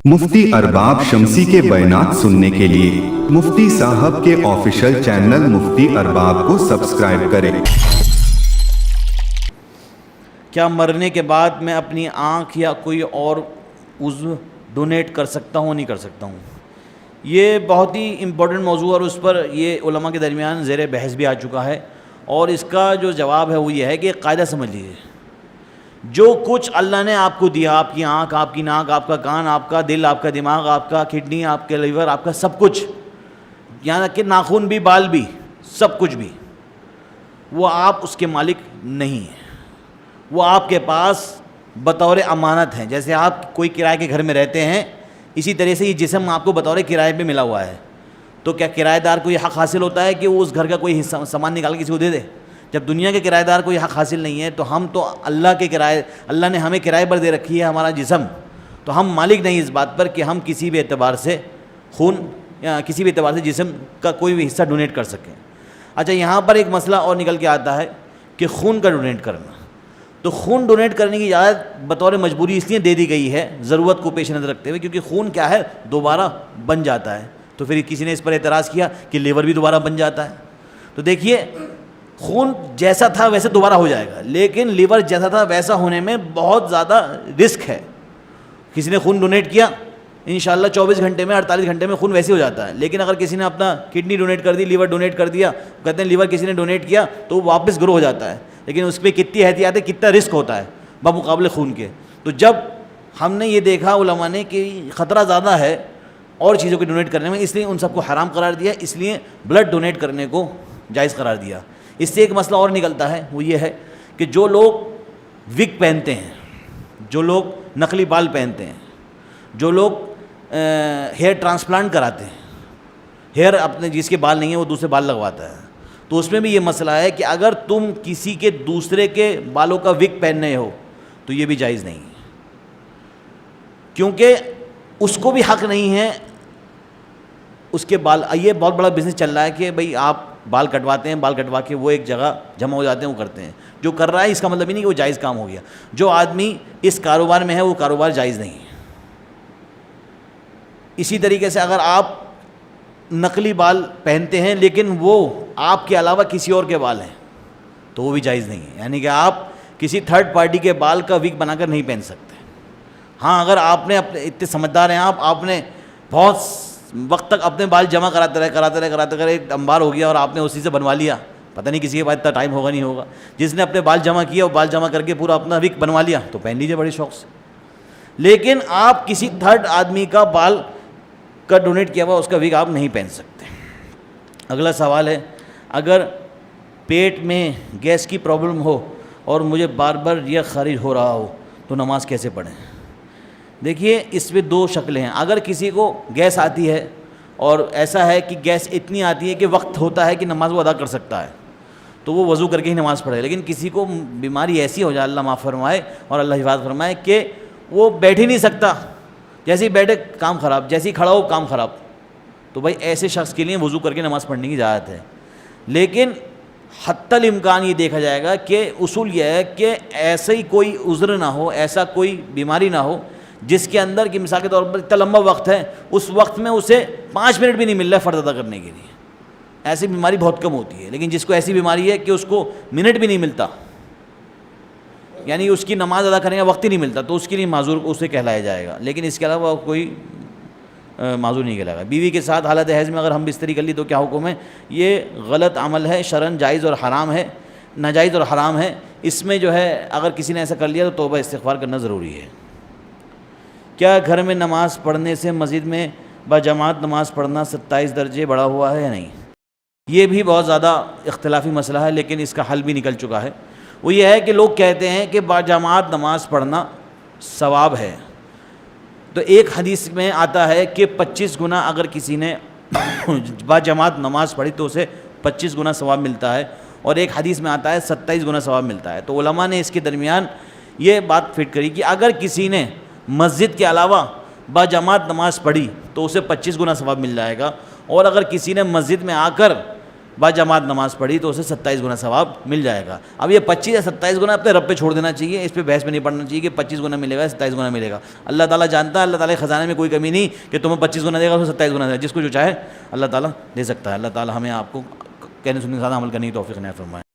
मुफ्ती अरबाब शम्सी के बयानात सुनने के लिए मुफ्ती साहब के ऑफिशियल चैनल मुफ्ती अरबाब को सब्सक्राइब करें। क्या मरने के बाद मैं अपनी आँख या कोई और उज़्व डोनेट कर सकता हूँ नहीं कर सकता हूँ? ये बहुत ही इम्पोर्टेंट मौजू और उस पर ये उलमा के दरमियान ज़ेर बहस भी आ चुका है, और इसका जो जवाब है वो ये है कि कायदा समझ लीजिए, जो कुछ अल्लाह ने आपको दिया, आपकी आँख, आपकी नाक, आपका कान, आपका दिल, आपका दिमाग, आपका किडनी, आपके लीवर, आपका सब कुछ, यहाँ तक कि नाखून भी, बाल भी, सब कुछ भी, वो आप उसके मालिक नहीं हैं। वो आपके पास बतौर अमानत हैं। जैसे आप कोई किराए के घर में रहते हैं, इसी तरह से ये जिस्म आपको बतौर किराए पे मिला हुआ है। तो क्या किराएदार को ये हक़ हासिल होता है कि वो उस घर का कोई हिस्सा सामान निकाल किसी को दे दे? जब दुनिया के किराएदार को ये हक़ हासिल नहीं है, तो हम तो अल्लाह ने हमें किराए पर दे रखी है हमारा जिस्म, तो हम मालिक नहीं इस बात पर कि हम किसी भी एतबार से खून या किसी भी एतबार से जिस्म का कोई भी हिस्सा डोनेट कर सकें। अच्छा, यहाँ पर एक मसला और निकल के आता है कि खून का डोनेट करना। तो खून डोनेट करने की इजाज़त बतौर मजबूरी इसलिए दे दी गई है, ज़रूरत को पेश नज़र रखते हुए, क्योंकि खून क्या है, दोबारा बन जाता है। तो फिर किसी ने इस पर एतराज़ किया कि लीवर भी दोबारा बन जाता है। तो देखिए, खून जैसा था वैसे दोबारा हो जाएगा, लेकिन लीवर जैसा था वैसा होने में बहुत ज़्यादा रिस्क है। किसी ने खून डोनेट किया, इंशाअल्लाह 24 घंटे में, 48 घंटे में खून वैसे हो जाता है। लेकिन अगर किसी ने अपना किडनी डोनेट कर दी, लीवर डोनेट कर दिया, कहते हैं लीवर किसी ने डोनेट किया तो वापस ग्रो हो जाता है, लेकिन उस पर कितनी एहतियात है, कितना रिस्क होता है बमुकाबले खून के। तो जब हमने ये देखा उलमा ने कि ख़तरा ज़्यादा है और चीज़ों के डोनेट करने में, इसलिए उन सबको हराम करार दिया, इसलिए ब्लड डोनेट करने को जायज़ करार दिया। इससे एक मसला और निकलता है, वो ये है कि जो लोग विग पहनते हैं, जो लोग नकली बाल पहनते हैं, जो लोग हेयर ट्रांसप्लांट कराते हैं, हेयर अपने जिसके बाल नहीं है वो दूसरे बाल लगवाता है, तो उसमें भी ये मसला है कि अगर तुम किसी के दूसरे के बालों का विग पहन रहे हो तो ये भी जायज़ नहीं है, क्योंकि उसको भी हक़ नहीं है उसके बाल। ये बहुत बड़ा बिज़नेस चल रहा है कि भाई आप बाल कटवाते हैं, बाल कटवा के वो एक जगह जमा हो जाते हैं, वो करते हैं। जो कर रहा है इसका मतलब ही नहीं कि वो जायज़ काम हो गया। जो आदमी इस कारोबार में है वो कारोबार जायज़ नहीं है। इसी तरीके से अगर आप नकली बाल पहनते हैं लेकिन वो आपके अलावा किसी और के बाल हैं तो वो भी जायज़ नहीं है। यानी कि आप किसी थर्ड पार्टी के बाल का विग बनाकर नहीं पहन सकते। हाँ, अगर आपने अपने इतने समझदार हैं आपने बहुत वक्त तक अपने बाल जमा कराते रहे, एक अंबार हो गया और आपने उसी से बनवा लिया, पता नहीं किसी के पास इतना टाइम होगा नहीं होगा। जिसने अपने बाल जमा किया वो बाल जमा करके पूरा अपना विग बनवा लिया तो पहन लीजिए बड़े शौक़ से। लेकिन आप किसी थर्ड आदमी का बाल का डोनेट किया हुआ उसका विग आप नहीं पहन सकते। अगला सवाल है, अगर पेट में गैस की प्रॉब्लम हो और मुझे बार बार यह खारिज हो रहा हो तो नमाज़ कैसे पढ़ें? देखिए, इसमें दो शक्लें हैं। अगर किसी को गैस आती है और ऐसा है कि गैस इतनी आती है कि वक्त होता है कि नमाज़ वो अदा कर सकता है तो वो वज़ू करके ही नमाज़ पढ़े। लेकिन किसी को बीमारी ऐसी हो जाए, अल्लाह माफ़ फरमाए और अल्लाह हिफाज़त फरमाए, कि वो बैठ ही नहीं सकता, जैसे ही बैठे काम ख़राब, जैसे ही खड़ा हो काम ख़राब, तो भाई ऐसे शख्स के लिए वज़ू करके नमाज़ पढ़ने की इजाज़त है। लेकिन हत्तल इम्कान ये देखा जाएगा कि उसूल यह है कि ऐसे ही कोई उज़्र ना हो, ऐसा कोई बीमारी ना हो जिसके अंदर कि मिसाल के तौर पर इतना लंबा वक्त है, उस वक्त में उसे 5 मिनट भी नहीं मिल रहा है फ़र्ज़ अदा करने के लिए। ऐसी बीमारी बहुत कम होती है। लेकिन जिसको ऐसी बीमारी है कि उसको मिनट भी नहीं मिलता, यानी उसकी नमाज़ अदा करने का वक्त ही नहीं मिलता, तो उसके लिए माजूर उसे कहलाया जाएगा। लेकिन इसके अलावा कोई माजूर नहीं कहलाएगा। बीवी के साथ हालत हैज़ में अगर हम बिस्तरी कर ली तो क्या हुक्म है? ये गलत अमल है, शरन जायज़ और हराम है, नाजायज़ और हराम है। इसमें जो है अगर किसी ने ऐसा कर लिया तो तौबा इस्तिग़फ़ार करना ज़रूरी है। क्या घर में नमाज़ पढ़ने से मस्जिद में बजमात नमाज़ पढ़ना 27 दर्जे बढ़ा हुआ है या नहीं? ये भी बहुत ज़्यादा इख्तिलाफ़ी मसला है, लेकिन इसका हल भी निकल चुका है। वो ये है कि लोग कहते हैं कि बाजमात नमाज़ पढ़ना सवाब है। तो एक हदीस में आता है कि 25 गुना अगर किसी ने बाजमात नमाज़ पढ़ी तो उसे 25 गुना सवाब मिलता है, और एक हदीस में आता है 27 गुना सवाब मिलता है। तो उलमा ने इसके दरमियान ये बात फिट करी कि अगर किसी ने मस्जिद के अलावा बाजमात नमाज़ पढ़ी तो उसे 25 गुना सवाब मिल जाएगा, और अगर किसी ने मस्जिद में आकर باجماعت نماز پڑھی تو اسے 27 گنا ثواب مل جائے گا. اب یہ 25 یا 27 گنا اپنے رب پہ چھوڑ دینا چاہیے, اس پہ بحث میں نہیں پڑنا چاہیے کہ 25 گنا ملے گا 27 گنا ملے گا. اللہ تعالیٰ جانتا ہے, اللہ تعالیٰ کے خزانے میں کوئی کمی نہیں کہ تمہیں 25 گنا دے گا, 27 گنا دے گا. جس کو جو چاہے اللہ تعالیٰ دے سکتا ہے. اللہ تعالیٰ ہمیں آپ کو کہنے سننے کے ساتھ عمل کرنے کی توفیق عنایت فرمائے.